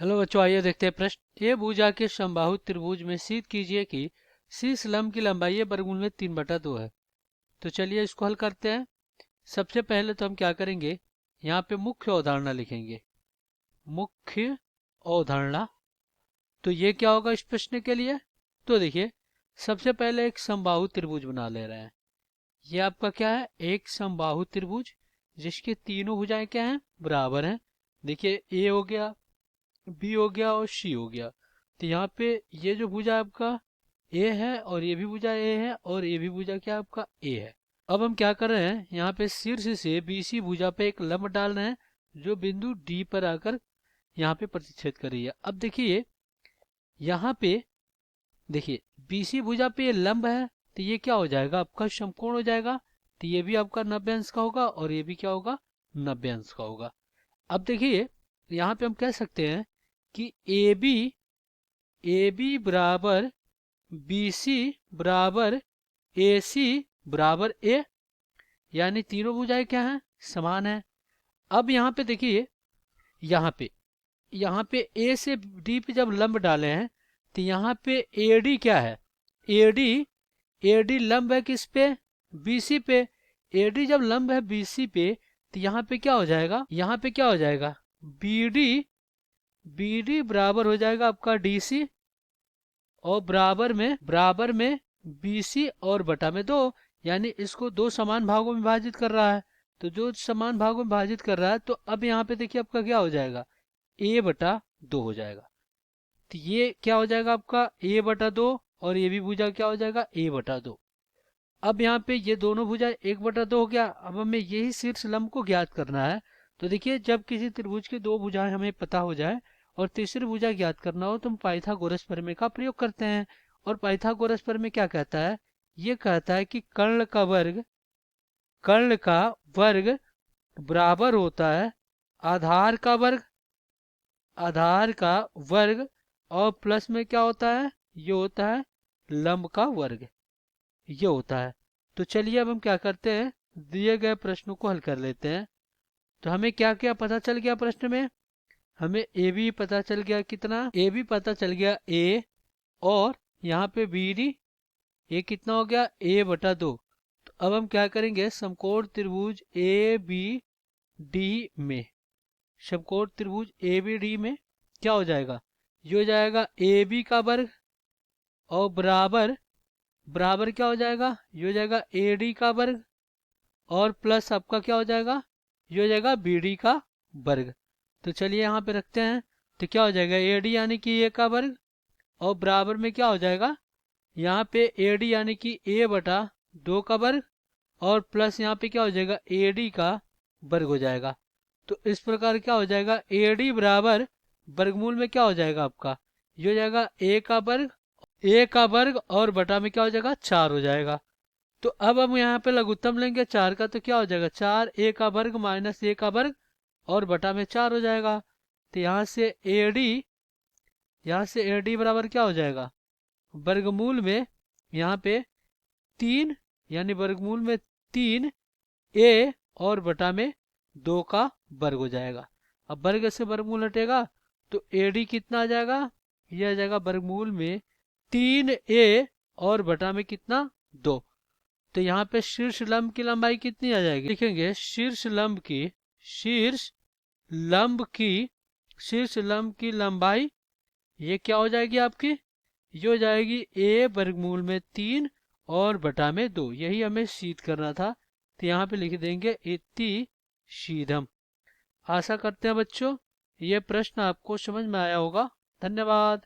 Hello बच्चों, आइए देखते हैं प्रश्न। ए भुजा के समबाहु त्रिभुज में सिद्ध कीजिए कि शीर्ष लंब की लंबाई वर्गमूल में 3/2 है। तो चलिए इसको हल करते हैं। सबसे पहले तो हम क्या करेंगे, यहाँ पे मुख्य अवधारणा लिखेंगे। मुख्य अवधारणा, तो ये क्या होगा इस प्रश्न के लिए। तो देखिए, सबसे पहले एक समबाहु त्रिभुज बना ले रहे हैं। ये आपका क्या है, एक समबाहु त्रिभुज जिसके तीनों भुजाएं क्या हैं, बराबर हैं। देखिए, ए हो गया, बी हो गया और सी हो गया। तो यहाँ पे ये जो भुजा आपका ए है और ये भी भुजा ए है और ये भी भुजा क्या आपका ए है। अब हम क्या कर रहे हैं, यहाँ पे शीर्ष से बीसी भुजा पे एक लंब डाल रहे हैं जो बिंदु डी पर आकर यहाँ पे प्रतिच्छेद कर रही है। अब देखिए, यहाँ पे देखिए बीसी भुजा पे ये लंब है, तो ये क्या हो जाएगा, आपका समकोण हो जाएगा। तो ये भी आपका 90 अंश का होगा और ये भी क्या होगा, 90 अंश का होगा। अब देखिए, यहाँ पे हम कह सकते हैं कि ए बी बराबर बी सी बराबर ए सी बराबर ए, यानी तीनों भुजाएं क्या हैं, समान है। अब यहाँ पे देखिए, यहाँ पे ए से डी पे जब लंब डाले हैं तो यहाँ पे ए डी क्या है, ए डी लंब है किस पे, बी सी पे। ए डी जब लंब है बी सी पे तो यहाँ पे क्या हो जाएगा, यहाँ पे क्या हो जाएगा, बी डी बराबर हो जाएगा आपका डी सी और बराबर में बी सी और बटा में 2, यानी इसको दो समान भागों में विभाजित कर रहा है। तो जो समान भागों में विभाजित कर रहा है, तो अब यहाँ पे देखिए आपका क्या हो जाएगा, a/2 हो जाएगा। तो ये क्या हो जाएगा आपका a/2 और ये भी भुजा क्या हो जाएगा, a/2। अब यहाँ पे ये दोनों भुजा 1/2 हो गया। अब हमें यही शीर्ष लंब को ज्ञात करना है। तो देखिए, जब किसी त्रिभुज की दो भुजाएं हमें पता हो जाए और तीसरी भुजा ज्ञात करना हो तो हम पाइथागोरस प्रमेय का प्रयोग करते हैं। और पाइथागोरस प्रमेय क्या कहता है, ये कहता है कि कर्ण का वर्ग बराबर होता है आधार का वर्ग और प्लस में क्या होता है, ये होता है लंब का वर्ग, ये होता है। तो चलिए अब हम क्या करते हैं, दिए गए प्रश्नों को हल कर लेते हैं। तो हमें क्या क्या पता चल गया प्रश्न में, हमें ए बी पता चल गया, कितना ए बी पता चल गया ए, और यहाँ पे बी डी ये कितना हो गया a/2। तो अब हम क्या करेंगे, समकोण त्रिभुज ए बी डी में, समकोण त्रिभुज ए बी डी में क्या हो जाएगा, ये हो जाएगा ए बी का वर्ग और बराबर क्या हो जाएगा, ये हो जाएगा ए डी का वर्ग और प्लस आपका क्या हो जाएगा, ये हो जाएगा बी डी का वर्ग। तो चलिए यहाँ पे रखते हैं। तो क्या हो जाएगा, ए डी यानी कि ए का वर्ग और बराबर में क्या हो जाएगा, यहाँ पे ए डी यानी कि a/2 का वर्ग और प्लस यहाँ पे क्या हो जाएगा, ए डी का वर्ग हो जाएगा। तो इस प्रकार क्या हो जाएगा, ए डी बराबर वर्गमूल में क्या हो जाएगा आपका, ये हो जाएगा ए का वर्ग और बटा में क्या हो जाएगा, 4 हो जाएगा। तो अब हम यहाँ पे लघुत्तम लेंगे 4 का, तो क्या हो जाएगा, 4 a का वर्ग माइनस a का वर्ग और बटा में 4 हो जाएगा। तो यहाँ से ए डी बराबर क्या हो जाएगा, वर्गमूल में यहाँ पे 3, यानी वर्गमूल में 3 a और बटा में 2 का वर्ग हो जाएगा। अब वर्ग से वर्गमूल हटेगा तो ए डी कितना आ जाएगा, यह आ जाएगा वर्गमूल में 3a और बटा में कितना, 2। तो यहाँ पे शीर्ष लंब की लंबाई कितनी आ जाएगी, लिखेंगे शीर्ष लंब की लंबाई ये क्या हो जाएगी आपकी, ये हो जाएगी a वर्गमूल में 3 और बटा में 2। यही हमें सिद्ध करना था। तो यहाँ पे लिख देंगे इति शीधम। आशा करते हैं बच्चों ये प्रश्न आपको समझ में आया होगा। धन्यवाद।